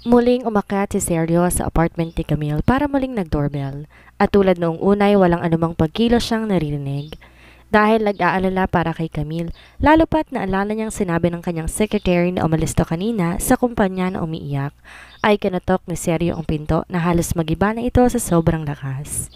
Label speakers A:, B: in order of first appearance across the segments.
A: Muling umakyat si Sergio sa apartment ni Camille para muling nag-doorbell at tulad noong unay walang anumang pagkilos siyang naririnig. Dahil nag-aalala para kay Camille, lalo pat naalala niyang sinabi ng kanyang secretary na umalis to kanina sa kumpanya na umiiyak, ay kinatok ni Sergio ang pinto na halos magiba na ito sa sobrang lakas.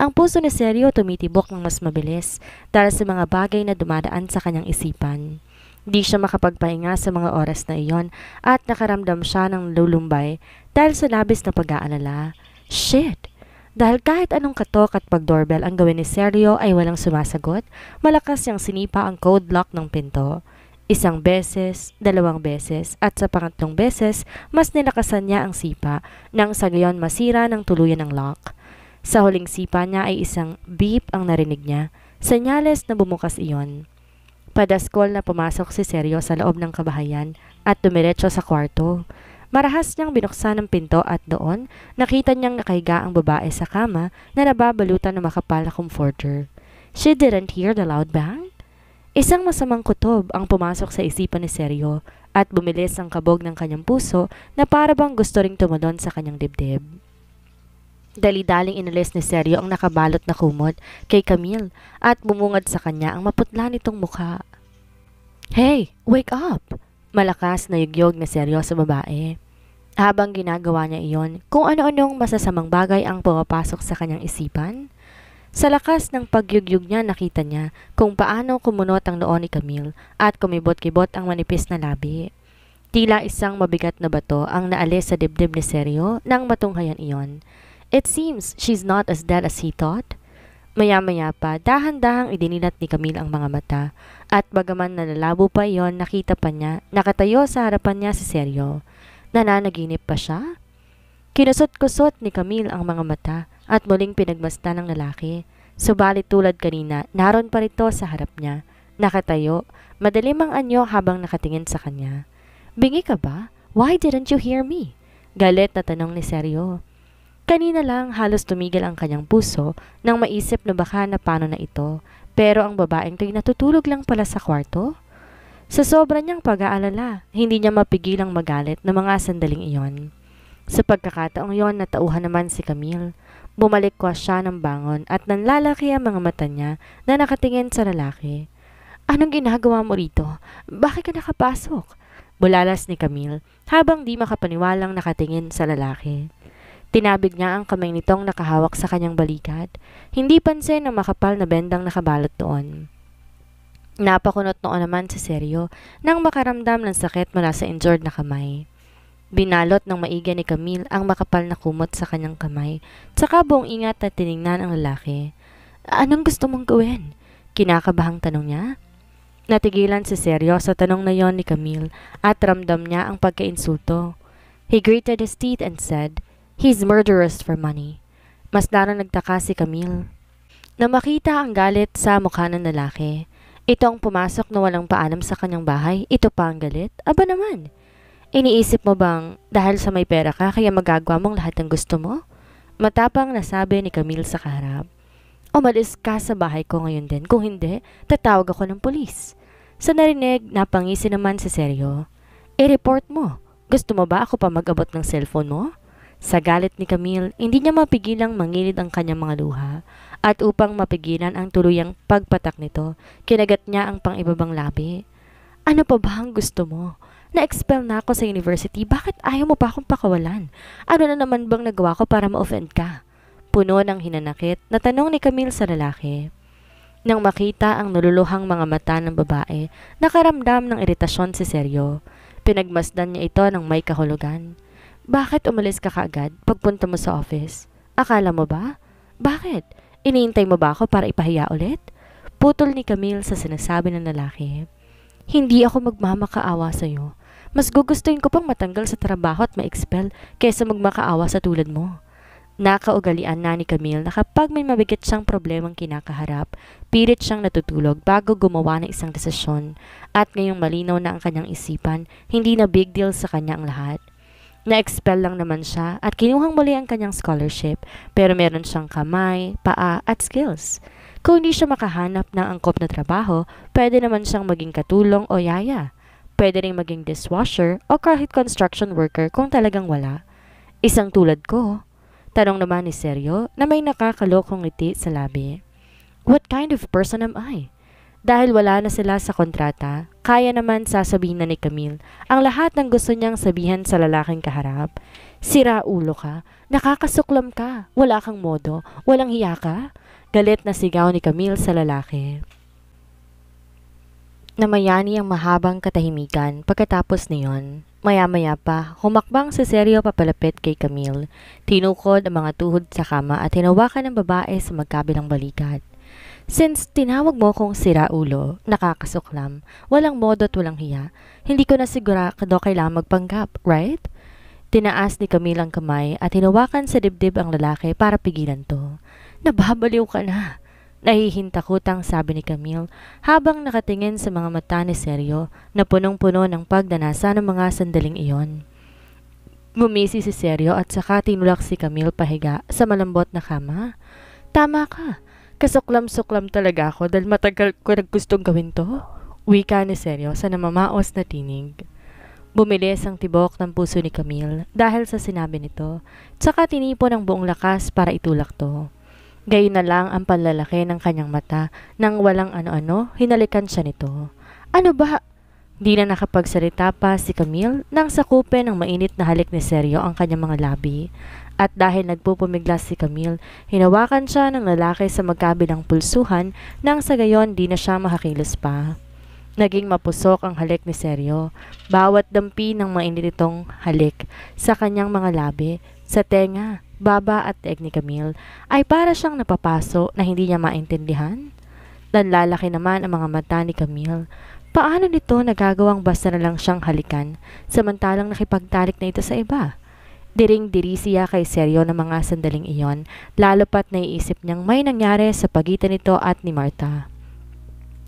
A: Ang puso ni Sergio tumitibok ng mas mabilis dahil sa mga bagay na dumadaan sa kanyang isipan. Di siya makapagpahinga sa mga oras na iyon at nakaramdam siya ng lulumbay dahil sa labis na pag-aalala. Shit! Dahil kahit anong katok at pag-doorbell ang gawin ni Sergio ay walang sumasagot, malakas niyang sinipa ang code lock ng pinto. 1 beses, 2 beses at sa pangatlong beses, mas nilakasan niya ang sipa nang sa gayon masira ng tuluyan ang lock. Sa huling sipa niya ay isang beep ang narinig niya, senyales na bumukas iyon. Padaskol na pumasok si Sergio sa loob ng kabahayan at dumiretso sa kwarto. Marahas niyang binuksan ang pinto at doon, nakita niyang nakahiga ang babae sa kama na nababalutan ng makapal na comforter. She didn't hear the loud bang? Isang masamang kutob ang pumasok sa isipan ni Sergio at bumilis ang kabog ng kanyang puso na para bang gusto ring tumalon sa kanyang dibdib. Dali-daling inalis ni Sergio ang nakabalot na kumot kay Camille at bumungad sa kanya ang maputla nitong mukha. Hey, wake up! Malakas na yugyog ni Sergio sa babae. Habang ginagawa niya iyon, kung ano-anong masasamang bagay ang pumapasok sa kanyang isipan. Sa lakas ng pagyugyug niya nakita niya kung paano kumunot ang noo ni Camille at kumibot-kibot ang manipis na labi. Tila isang mabigat na bato ang naalis sa dibdib ni Sergio nang matunghayan iyon. It seems she's not as dead as he thought. Maya-maya pa, dahan-dahang idinilat ni Camille ang mga mata at bagaman nalalabo pa iyon, nakita pa niya, nakatayo sa harapan niya si Sergio. Nananaginip pa siya? Kinusot-kusot ni Camille ang mga mata at muling pinagmasdan ng lalaki. Subalit tulad kanina, naroon pa rito sa harap niya. Nakatayo, madilim ang anyo habang nakatingin sa kanya. Bingi ka ba? Why didn't you hear me? Galit na tanong ni Sergio. Kanina lang halos tumigil ang kanyang puso nang maisip na baka na paano na ito, pero ang babaeng to'y natutulog lang pala sa kwarto. Sa sobra niyang pag-aalala, hindi niya mapigilang magalit na mga sandaling iyon. Sa pagkakataong iyon, natauhan naman si Camille. Bumalik kwa siya ng bangon at nanlalaki ang mga mata niya na nakatingin sa lalaki. Anong ginagawa mo rito? Bakit ka nakapasok? Bulalas ni Camille habang di makapaniwalang nakatingin sa lalaki. Tinabig niya ang kamay nitong nakahawak sa kanyang balikat. Hindi pansin ang makapal na bendang nakabalot doon. Napakunot noon naman si Sergio nang makaramdam ng sakit mula sa injured na kamay. Binalot ng maigi ni Camille ang makapal na kumot sa kanyang kamay, tsaka buong ingat na tiningnan ang lalaki. Anong gusto mong gawin? Kinakabahang tanong niya. Natigilan si Sergio sa tanong na yon ni Camille at ramdam niya ang pagkainsulto. He gritted his teeth and said, "He's murderous for money." Mas lalo nagtaka si Camille na makita ang galit sa mukha ng lalaki. Ito ang pumasok na walang paalam sa kanyang bahay, ito pa ang galit? Aba naman! Iniisip mo bang dahil sa may pera ka kaya magagawa mong lahat ng gusto mo? Matapang nasabi ni Camille sa kaharap. Umalis ka sa bahay ko ngayon din, kung hindi, tatawag ako ng pulis. Sa narinig, napangisi naman si Sergio. I-report mo. Gusto mo ba ako pa mag-abot ng cellphone mo? Sa galit ni Camille, hindi niya mapigilang mangilid ang kanyang mga luha at upang mapigilan ang tuluyang pagpatak nito, kinagat niya ang pang-ibabang labi. Ano pa ba ang gusto mo? Na-expel na ako sa university, bakit ayaw mo pa akong pakawalan? Ano na naman bang nagawa ko para ma-offend ka? Puno ng hinanakit na tanong ni Camille sa lalaki. Nang makita ang naluluhang mga mata ng babae, nakaramdam ng iritasyon si Sergio. Pinagmasdan niya ito ng may kahulugan. Bakit umalis ka kaagad pagpunta mo sa office? Akala mo ba? Bakit? Iniintay mo ba ako para ipahiya ulit? Putol ni Camille sa sinasabi ng lalaki. Hindi ako magmamakaawa sa'yo. Mas gugustuhin ko pang matanggal sa trabaho at ma-expel kaysa magmakaawa sa tulad mo. Nakaugalian na ni Camille na kapag may mabigat siyang problemang kinakaharap, pilit siyang natutulog bago gumawa ng isang desisyon at ngayong malinaw na ang kanyang isipan, hindi na big deal sa kanya ang lahat. Na-expel lang naman siya at kinuhang muli ang kanyang scholarship, pero meron siyang kamay, paa at skills. Kung hindi siya makahanap ng angkop na trabaho, pwede naman siyang maging katulong o yaya. Pwede rin maging dishwasher o kahit construction worker kung talagang wala. Isang tulad ko. Tanong naman ni Seryo na may nakakalokong ngiti sa labi. What kind of person am I? Dahil wala na sila sa kontrata, kaya naman sasabihin na ni Camille ang lahat ng gusto niyang sabihan sa lalaking kaharap. Sira ulo ka, nakakasuklam ka, wala kang modo, walang hiya ka. Galit na sigaw ni Camille sa lalaki. Namayani ang mahabang katahimikan pagkatapos niyon. Maya-maya pa, humakbang si Seryo papalapit kay Camille. Tinukod ang mga tuhod sa kama at hinawakan ng babae sa magkabilang balikat. Since tinawag mo kong sira ulo, nakakasuklam, walang modo at walang hiya, hindi ko na sigurado kailangan magpanggap, right? Tinaas ni Camille ang kamay at hinawakan sa dibdib ang lalaki para pigilan to. Nababaliw ka na. Nahihintakutang sabi ni Camille habang nakatingin sa mga mata ni Seryo na punong-puno ng pagdanasa ng mga sandaling iyon. Gumisi si Seryo at saka tinulak si Camille pahiga sa malambot na kama. Tama ka. Kasuklam-suklam talaga ako dahil matagal ko nagustong gawin to. Wika ni Seryo sa namamaos na tinig. Bumilis ang tibok ng puso ni Camille dahil sa sinabi nito, tsaka tinipon ang buong lakas para itulak to. Gayon na lang ang panlalaki ng kanyang mata nang walang ano-ano, hinalikan siya nito. Ano ba? Di na nakapagsalita pa si Camille nang sakupin ng mainit na halik ni Seryo ang kanyang mga labi. At dahil nagpupumiglas si Camille, hinawakan siya ng lalaki sa magkabilang pulsuhan nang sa gayon di na siya makakilos pa. Naging mapusok ang halik ni Seryo. Bawat dampi ng mainit itong halik sa kanyang mga labi, sa tenga, baba at teeg ni Camille ay para siyang napapaso na hindi niya maintindihan. Nanlalaki naman ang mga mata ni Camille. Paano nito nagagawang basta na lang siyang halikan samantalang nakipagtalik na ito sa iba? Diring-diri siya kay Seryo ng mga sandaling iyon, lalo pat naiisip niyang may nangyari sa pagitan nito at ni Marta.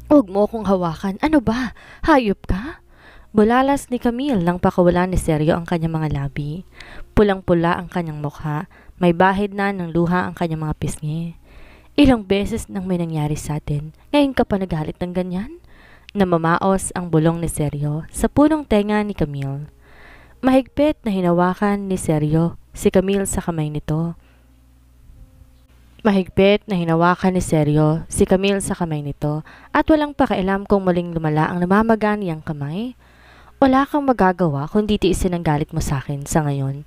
A: Huwag mo kong hawakan, ano ba? Hayop ka? Bulalas ni Camille nang pakawalan ni Seryo ang kanyang mga labi. Pulang-pula ang kanyang mukha, may bahid na ng luha ang kanyang mga pisngi. Ilang beses nang may nangyari sa atin, ngayon ka pa nagalit ng ganyan? Namamaos ang bulong ni Seryo sa punong tenga ni Camille. Mahigpit na hinawakan ni Seryo si Camille sa kamay nito. Mahigpit na hinawakan ni Seryo si Camille sa kamay nito at walang pakialam kung muling lumala ang namamaga niyang kamay. Wala kang magagawa kundi tiisin ang galit mo sa akin sa ngayon.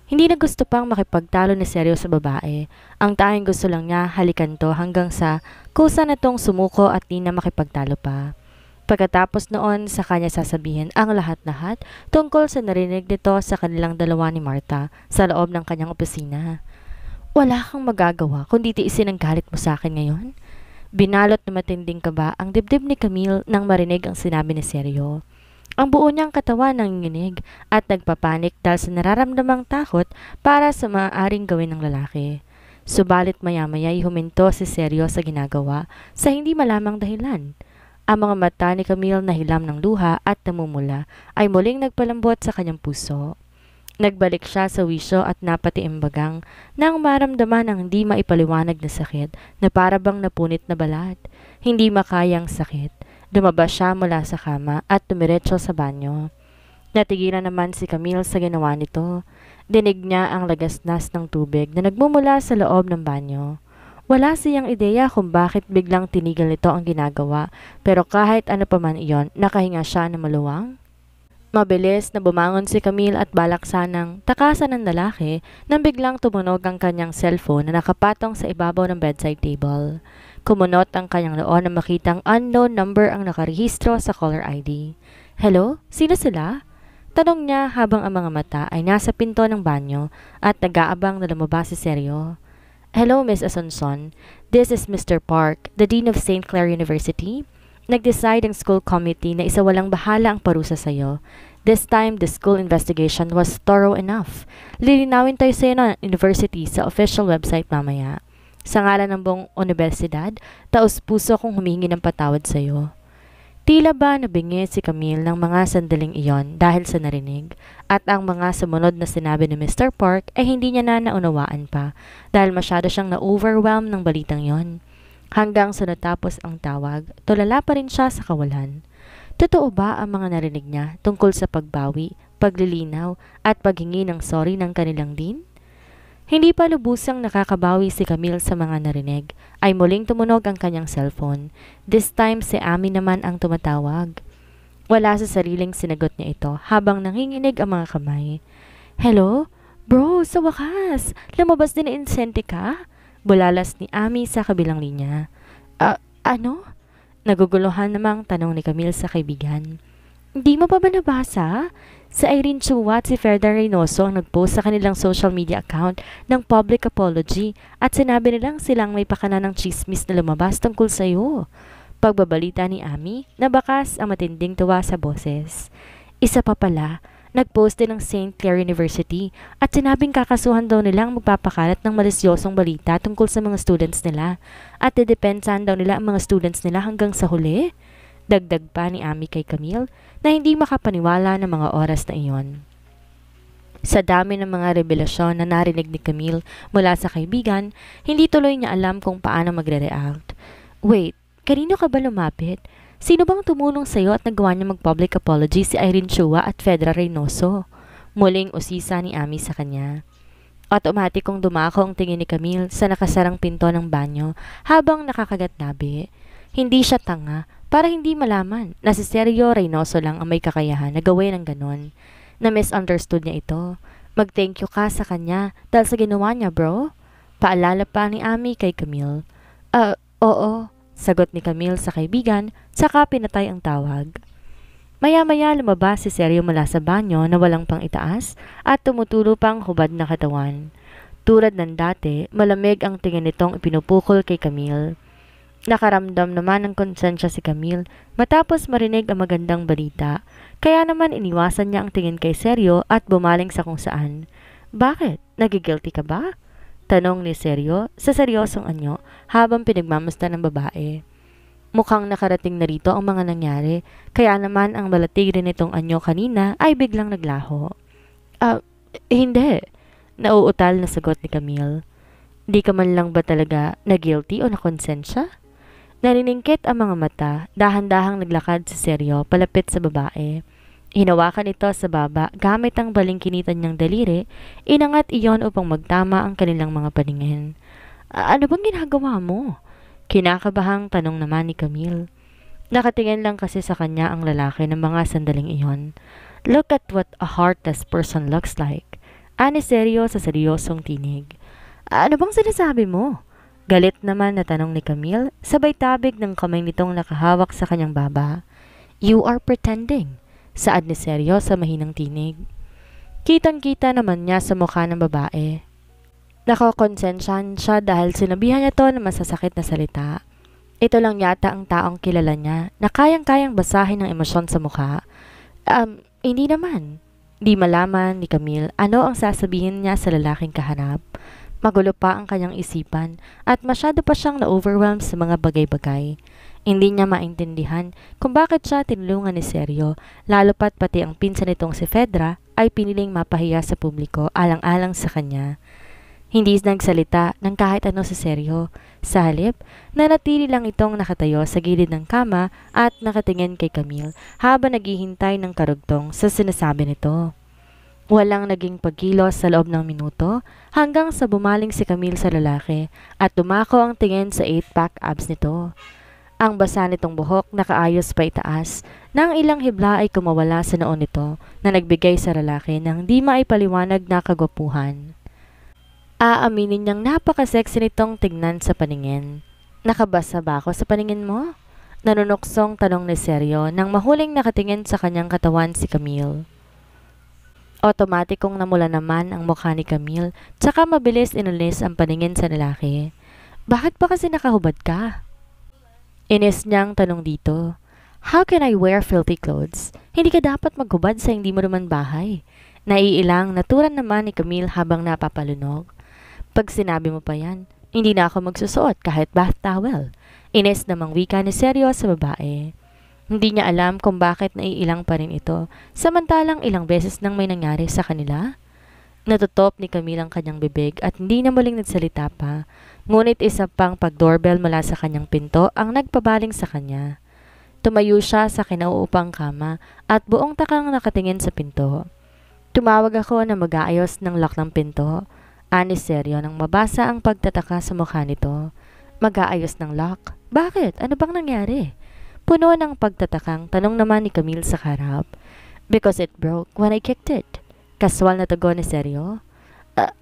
A: Hindi na gusto pang makipagtalo ni Seryo sa babae. Ang tanging gusto lang niya halikan to hanggang sa kusa na tong sumuko at di na makipagtalo pa. Pagkatapos noon, sa kanya sasabihin ang lahat-lahat tungkol sa narinig nito sa kanilang dalawa ni Marta sa loob ng kanyang opisina. Wala kang magagawa kundi tiisin ang galit mo sa akin ngayon. Binalot na matinding kaba ang dibdib ni Camille nang marinig ang sinabi ni Seryo. Ang buo niyang katawan nanginginig at nagpapanik dahil sa nararamdamang takot para sa maaaring gawin ng lalaki. Subalit maya-maya huminto si Seryo sa ginagawa sa hindi malamang dahilan. Ang mga mata ni Camille na hilam ng luha at namumula ay muling nagpalambot sa kanyang puso. Nagbalik siya sa wisyo at napatiimbagang nang maramdaman ang hindi maipaliwanag na sakit na parabang napunit na balat. Hindi makayang sakit. Lumabas siya mula sa kama at tumiretso sa banyo. Natigilan naman si Camille sa ginawa nito. Dinig niya ang lagasnas ng tubig na nagmumula sa loob ng banyo. Wala siyang ideya kung bakit biglang tinigil nito ang ginagawa, pero kahit ano pa man iyon, nakahinga siya na maluwang. Mabilis na bumangon si Camille at balak sanang takasan ng lalaki nang biglang tumunog ang kanyang cellphone na nakapatong sa ibabaw ng bedside table. Kumunot ang kanyang noo na makitang unknown number ang nakarehistro sa caller ID. Hello? Sino sila? Tanong niya habang ang mga mata ay nasa pinto ng banyo at nag-aabang na lumabas si Seryo. Hello, Miss Asuncion. This is Mr. Park, the Dean of St. Clair University. Nag-decide ang school committee na isawalang bahala ang parusa sa'yo. This time, the school investigation was thorough enough. Lilinawin tayo sa'yo ng university sa official website mamaya. Sa ngalan ng buong universidad, taos-puso kong humingi ng patawad sa'yo. Tila ba nabingi si Camille ng mga sandaling iyon dahil sa narinig at ang mga sumunod na sinabi ni Mr. Park ay hindi niya na naunawaan pa dahil masyado siyang na-overwhelm ng balitang yon. Hanggang sa natapos ang tawag, tulala pa rin siya sa kawalan. Totoo ba ang mga narinig niya tungkol sa pagbawi, paglilinaw at paghingi ng sorry ng kanilang din? Hindi pa lubusang nakakabawi si Camille sa mga narinig, ay muling tumunog ang kanyang cellphone. This time si Amy naman ang tumatawag. Wala sa sariling sinagot niya ito habang nanginginig ang mga kamay. Hello? Bro, sa wakas! Lumabas din na insente ka? Bulalas ni Amy sa kabilang linya. Ano? Naguguluhan namang tanong ni Camille sa kaibigan. Hindi mo pa ba nabasa? Si Irene Chua at si Ferda Reynoso ang nagpost sa kanilang social media account ng public apology at sinabi nilang silang may pakana ng chismis na lumabas tungkol sa iyo. Pagbabalita ni Amy, nabakas ang matinding tuwa sa boses. Isa pa pala, nagpost din ng St. Clair University at sinabing kakasuhan daw nilang magpapakalat ng malisyosong balita tungkol sa mga students nila at didepensahan daw nila ang mga students nila hanggang sa huli. Dagdag pa ni Amy kay Camille na hindi makapaniwala ng mga oras na iyon. Sa dami ng mga revelasyon na narinig ni Camille mula sa kaibigan, hindi tuloy niya alam kung paano magre-react. Wait, kanino ka ba lumapit? Sino bang tumulong sa iyo at nagawa niya mag-public apology si Irene Chua at Fedra Reynoso? Muling usisa ni Amy sa kanya. Automatikong dumako ang tingin ni Camille sa nakasarang pinto ng banyo habang nakakagat-labi. Hindi siya tanga para hindi malaman na si Sergio Reynoso lang ang may kakayahan na gawin ng ganon. Na-misunderstood niya ito. Mag-thank you ka sa kanya dahil sa ginawa niya, bro. Paalala pa ni Amy kay Camille. Oo, sagot ni Camille sa kaibigan, saka pinatay ang tawag. Maya-maya lumabas si Sergio mula sa banyo na walang pang itaas at tumutulo pang hubad na katawan. Tulad ng dati, malamig ang tingin nitong ipinupukol kay Camille. Nakaramdam naman ng konsensya si Camille matapos marinig ang magandang balita, kaya naman iniwasan niya ang tingin kay Sergio at bumaling sa kung saan. Bakit? Nagigilty ka ba? Tanong ni Sergio sa seryosong anyo habang pinagmamusta ng babae. Mukhang nakarating na rito ang mga nangyari, kaya naman ang balatig rin itong anyo kanina ay biglang naglaho. Hindi. Nauutal na sagot ni Camille. Di ka man lang ba talaga na-guilty o na-konsensya? Naniningkit ang mga mata, dahan-dahang naglakad si Sergio palapit sa babae. Hinawakan ito sa baba gamit ang balingkinitan niyang daliri, inangat iyon upang magtama ang kanilang mga paningin. Ano bang ginagawa mo? Kinakabahang tanong naman ni Camille. Nakatingin lang kasi sa kanya ang lalaki ng mga sandaling iyon. Look at what a heartless person looks like. Ani Sergio sa seryosong tinig. Ano bang sinasabi mo? Galit naman na tanong ni Camille, sabay tabig ng kamay nitong nakahawak sa kanyang baba. You are pretending, saad ni Sergio sa mahinang tinig. Kitang-kita naman niya sa mukha ng babae. Nakakonsensyahan siya dahil sinabihan niya to ng masasakit na salita. Ito lang yata ang taong kilala niya na kayang-kayang basahin ng emosyon sa mukha. Hindi naman. Di malaman ni Camille ano ang sasabihin niya sa lalaking kahanap. Magulo pa ang kanyang isipan at masyado pa siyang na-overwhelmed sa mga bagay-bagay. Hindi niya maintindihan kung bakit siya tinulungan ni Sergio, lalo pat pati ang pinsan nitong si Fedra ay piniling mapahiya sa publiko alang-alang sa kanya. Hindi nagsalita ng kahit ano si Sergio. Sa halip, nanatili lang itong nakatayo sa gilid ng kama at nakatingin kay Camille habang naghihintay ng karugtong sa sinasabi nito. Walang naging pagkilos sa loob ng minuto hanggang sa bumaling si Camille sa lalaki at dumako ang tingin sa 8-pack abs nito. Ang basa nitong buhok nakaayos pa itaas nang ilang hibla ay kumawala sa noon nito na nagbigay sa lalaki ng di maipaliwanag na kagwapuhan. Aaminin niyang napaka-sexy nitong tignan sa paningin. Nakabasa ba ako sa paningin mo? Nanunuksong tanong ni Sergio nang mahuling nakatingin sa kanyang katawan si Camille. Otomatikong namula naman ang mukha ni Camille, tsaka mabilis inulis ang paningin sa lalaki. Bakit ba kasi nakahubad ka? Inis niyang tanong dito. How can I wear filthy clothes? Hindi ka dapat maghubad sa hindi mo naman bahay. Naiilang naturan naman ni Camille habang napapalunog. Pag sinabi mo pa yan, hindi na ako magsusuot kahit bath towel. Inis namang wika ni Sergio sa babae. Hindi niya alam kung bakit naiilang pa rin ito, samantalang ilang beses nang may nangyari sa kanila. Natutop ni Camille ang kanyang bibig at hindi na muling nagsalita pa, ngunit isa pang pag-doorbell mula sa kanyang pinto ang nagpabaling sa kanya. Tumayo siya sa kinauupang kama at buong takang nakatingin sa pinto. Tumawag ako na mag-aayos ng lock ng pinto. Ani seryo nang mabasa ang pagtataka sa mukha nito. Mag-aayos ng lock? Bakit? Ano bang nangyari? Puno ng pagtatakang tanong naman ni Camille sa harap. Because it broke when I kicked it. Kaswal na tugon ni seryo.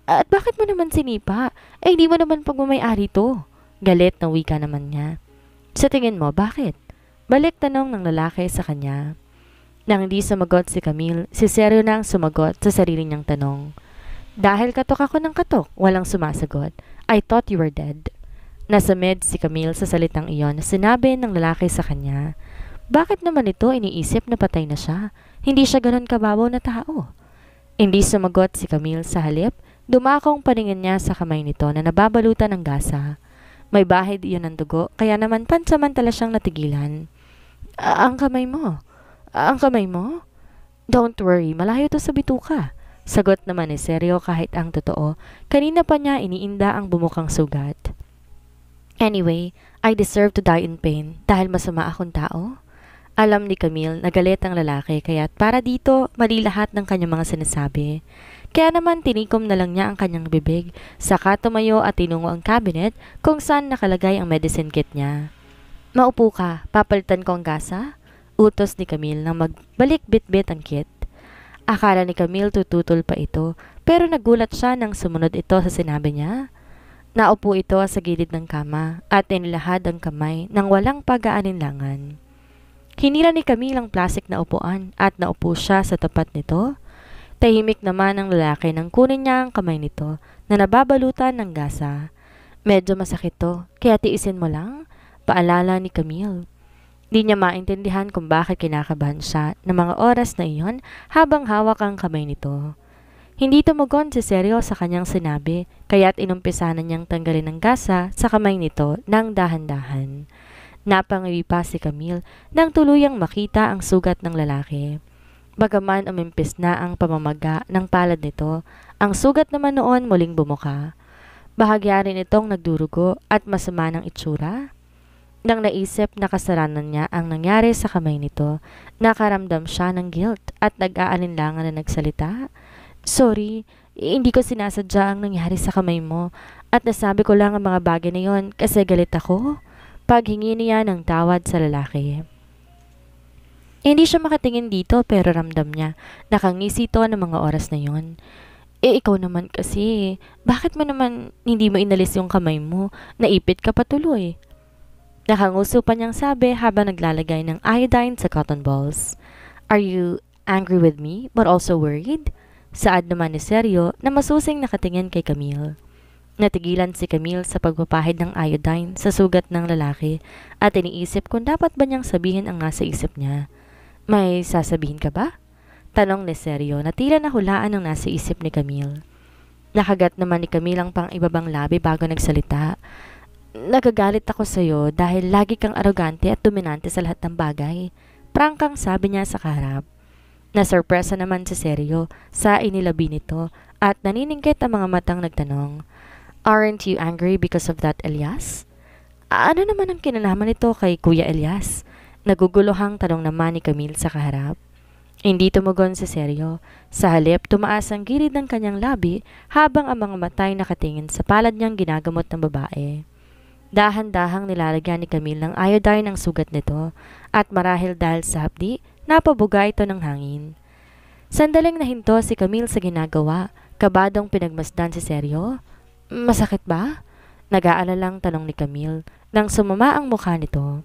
A: At bakit mo naman sinipa? Hindi mo naman pagmamayari to. Galit na wika naman niya. Sa tingin mo, bakit? Balik tanong ng lalaki sa kanya. Nang hindi sumagot si Camille, si seryo na ang sumagot sa sarili niyang tanong. Dahil katok ako ng katok, walang sumasagot. I thought you were dead. Nasamid si Camille sa salitang iyon na sinabi ng lalaki sa kanya. Bakit naman ito iniisip na patay na siya? Hindi siya ganon kababaw na tao. Hindi sumagot si Camille, sa halip, dumakong paningin niya sa kamay nito na nababalutan ng gasa. May bahid iyon ng dugo, kaya naman pansamantala siyang natigilan. Ang kamay mo? Ang kamay mo? Don't worry, malayo to sa bituka. Sagot naman ni seryo kahit ang totoo, kanina pa niya iniinda ang bumukang sugat. Anyway, I deserve to die in pain dahil masama akong tao. Alam ni Camille na galit ang lalaki kaya't para dito mali lahat ng kanyang mga sinasabi. Kaya naman tinikom na lang niya ang kanyang bibig, saka tumayo at tinungo ang cabinet kung saan nakalagay ang medicine kit niya. Maupo ka, papalitan ko ang gasa? Utos ni Camille nang magbalik bit-bit ang kit. Akala ni Camille tututol pa ito, pero nagulat siya nang sumunod ito sa sinabi niya. Naupo ito sa gilid ng kama at inilahad ang kamay nang walang pag-aalinlangan. Hinila ni Camille ang plastic na upuan at naupo siya sa tapat nito. Tahimik naman ang lalaki nang kunin niya ang kamay nito na nababalutan ng gasa. Medyo masakit to, kaya tiisin mo lang, paalala ni Camille. Di niya maintindihan kung bakit kinakabahan siya ng mga oras na iyon habang hawak ang kamay nito. Hindi tumugon si seryo sa kanyang sinabi, kaya't inumpisa na niyang tanggalin ang gasa sa kamay nito ng dahan-dahan. Napangiwi pa si Camille nang tuluyang makita ang sugat ng lalaki. Bagaman umimpis na ang pamamaga ng palad nito, ang sugat naman noon muling bumuka. Bahagya rin itong nagdurugo at masama ng itsura. Nang naisip na kasalanan niya ang nangyari sa kamay nito, nakaramdam siya ng guilt at nag-aalinlangan na nagsalita. Sorry, hindi ko sinasadya ang nangyari sa kamay mo at nasabi ko lang ang mga bagay na yon kasi galit ako. Paghingi niya ng tawad sa lalaki. Hindi siya makatingin dito pero ramdam niya. Nakangisi ito ng mga oras na yon. Ikaw naman kasi, bakit mo naman hindi mo inalis yung kamay mo? Naipit ka patuloy. Nakanguso pa niyang sabi habang naglalagay ng iodine sa cotton balls. Are you angry with me but also worried? Saad naman ni seryo na masusing nakatingin kay Camille. Natigilan si Camille sa pagpapahid ng iodine sa sugat ng lalaki at iniisip kung dapat ba niyang sabihin ang nasa isip niya. May sasabihin ka ba? Tanong ni seryo na tila nahulaan ang nasa isip ni Camille. Nakagat naman ni Camille ang pang-ibabang labi bago nagsalita. Nagagalit ako sa'yo dahil lagi kang arogante at dominante sa lahat ng bagay. Prangkang sabi niya sa kaharap. Nasurpresa naman si seryo sa inilabi nito at naniningkit ang mga matang nagtanong. Aren't you angry because of that, Elias? Ano naman ang kinalaman nito kay Kuya Elias? Naguguluhang tanong naman ni Camille sa kaharap. Hindi tumugon si seryo. Sa halip, tumaas ang gilid ng kanyang labi habang ang mga matay nakatingin sa palad niyang ginagamot ng babae. Dahan-dahang nilalagyan ni Camille ng iodine ang sugat nito at marahil dahil sa hapdi, napabuga ito ng hangin. Sandaling nahinto si Camille sa ginagawa, kabadong pinagmasdan si seryo. Masakit ba? Nag-aalalang tanong ni Camille nang sumama ang mukha nito.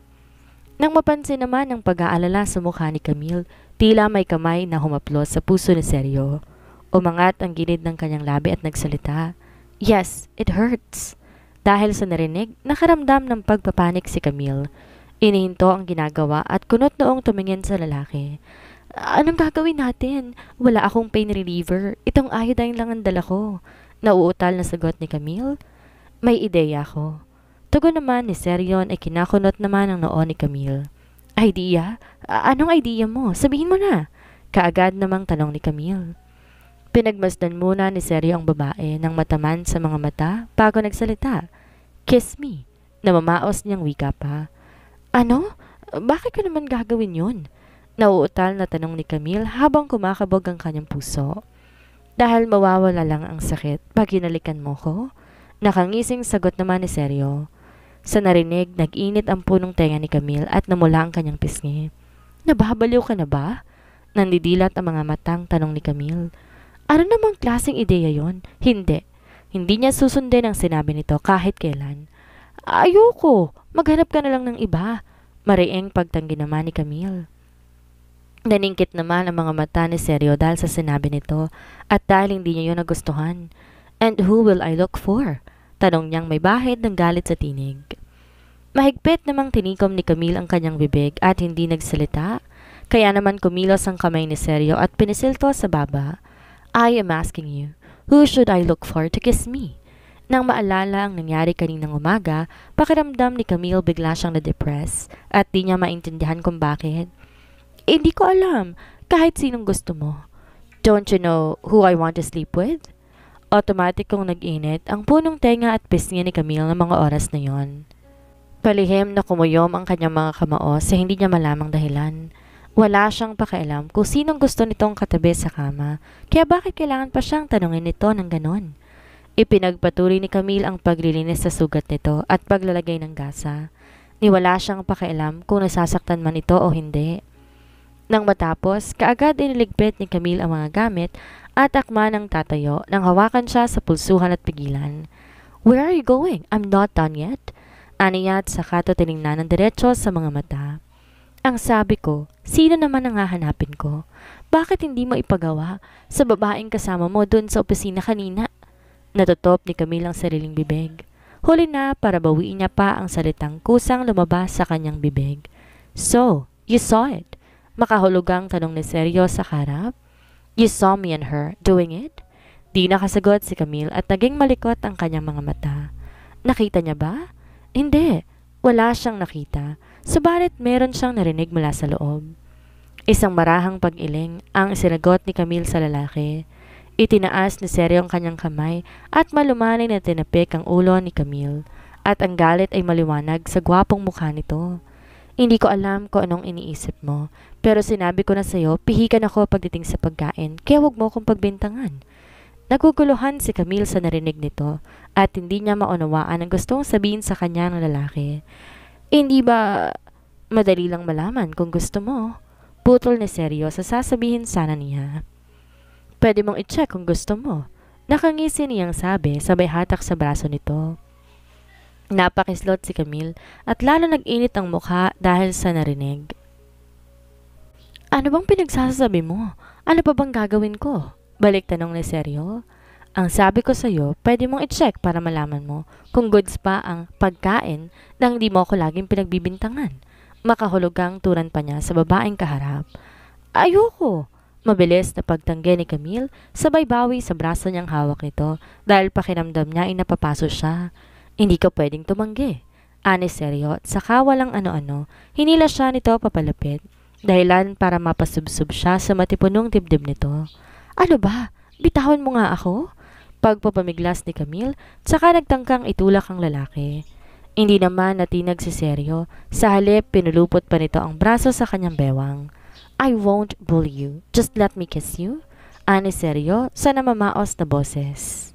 A: Nang mapansin naman ang pag-aalala sa mukha ni Camille, tila may kamay na humaplos sa puso ni seryo. Umangat ang gilid ng kanyang labi at nagsalita. Yes, it hurts. Dahil sa narinig, nakaramdam ng pagpapanik si Camille. Inihinto ang ginagawa at kunot noong tumingin sa lalaki. Anong gagawin natin? Wala akong pain reliever. Itong iodine lang ang dala ko. Nauutal na sagot ni Camille. May ideya ko. Tugon naman ni Seryon ay kinakunot naman ang noo ni Camille. Idea? Anong idea mo? Sabihin mo na. Kaagad namang tanong ni Camille. Pinagmasdan muna ni Seryo ang babae ng mataman sa mga mata bago nagsalita. Kiss me. Namamaos niyang wika pa. Ano? Bakit ko naman gagawin yun? Nauutal na tanong ni Camille habang kumakabog ang kanyang puso. Dahil mawawala lang ang sakit pag hinalikan mo ko? Nakangising sagot naman ni Seryo. Sa narinig, nag-init ang punong tenga ni Camille at namula ang kanyang pisngi. Nababaliw ka na ba? Nandidilat ang mga matang tanong ni Camille. Ano namang klaseng ideya yon? Hindi. Hindi niya susundin ang sinabi nito kahit kailan. Ayoko. Maghanap ka na lang ng iba. Mariing pagtanggi naman ni Camille. Naningkit naman ang mga mata ni Seryo dahil sa sinabi nito at dahil hindi niya yun nagustuhan. And who will I look for? Tanong niyang may bahid ng galit sa tinig. Mahigpit namang tinikom ni Camille ang kanyang bibig at hindi nagsalita. Kaya naman kumilos ang kamay ni Seryo at pinisilto sa baba. I am asking you, who should I look for to kiss me? Nang maalala ang nangyari kaninang umaga, pakiramdam ni Camille bigla siyang na-depress at di niya maintindihan kung bakit. Hindi ko alam, kahit sinong gusto mo. Don't you know who I want to sleep with? Automatic kong nag-init ang punong tenga at pisngi ni Camille ng mga oras na yon. Palihim na kumuyom ang kanyang mga kamao sa hindi niya malamang dahilan. Wala siyang pakialam kung sinong gusto nitong katabi sa kama, kaya bakit kailangan pa siyang tanungin nito ng ganon? Ipinagpatuloy ni Camille ang paglilinis sa sugat nito at paglalagay ng gasa. Niwala siyang pakialam kung nasasaktan man ito o hindi. Nang matapos, kaagad iniligpit ni Camille ang mga gamit at akma ng tatayo nang hawakan siya sa pulsuhan at pigilan. Where are you going? I'm not done yet. Aniyat saka to tiningnan ng diretso sa mga mata. Ang sabi ko, sino naman ang hahanapin ko? Bakit hindi mo ipagawa sa babaeng kasama mo dun sa opisina kanina? Natutop ni Camille ang sariling bibig. Huli na para bawiin niya pa ang salitang kusang lumabas sa kanyang bibig. So, you saw it? Makahulugang tanong ni Seryo sa harap. You saw me and her doing it? Di nakasagot si Camille at naging malikot ang kanyang mga mata. Nakita niya ba? Hindi. Wala siyang nakita. Subalit meron siyang narinig mula sa loob. Isang marahang pag-iling ang sinagot ni Camille sa lalaki. Itinaas ni Seryo ang kanyang kamay at malumanay na tinapik ang ulo ni Camille at ang galit ay maliwanag sa gwapong mukha nito. Hindi ko alam kung anong iniisip mo, pero sinabi ko na sa'yo, pihikan ako pagdating sa pagkain, kaya huwag mo akong pagbintangan. Naguguluhan si Camille sa narinig nito at hindi niya maunawaan ang gustong sabihin sa kanya ng lalaki. Hindi ba madali lang malaman kung gusto mo? Putol ni Seryo sa sasabihin sana niya. Pwede mong i-check kung gusto mo. Nakangisi niyang sabi sabay hatak sa braso nito. Napakislot si Camille at lalo nag-init ang mukha dahil sa narinig. Ano bang pinagsasabi mo? Ano pa bang gagawin ko? Balik tanong ni Seryo. Ang sabi ko sa'yo, pwede mong i-check para malaman mo kung goods pa ang pagkain nang di mo ako laging pinagbibintangan. Makahulugang turan pa niya sa babaeng kaharap. Ayoko! Mabilis na pagtanggi ni Camille, sabay bawi sa braso niyang hawak nito dahil pakiramdam niya ay napapaso siya. Hindi ka pwedeng tumanggi. Ani Seryo at saka walang ano-ano, hinila siya nito papalapit. Dahilan para mapasubsob siya sa matipunong dibdib nito. Ano ba? Bitawan mo nga ako? Pagpapamiglas ni Camille, saka nagtangkang itulak ang lalaki. Hindi naman natinag si Seryo, sa halip pinulupot pa nito ang braso sa kanyang bewang. I won't bully you, just let me kiss you. Ani Seryo sa namamaos na boses.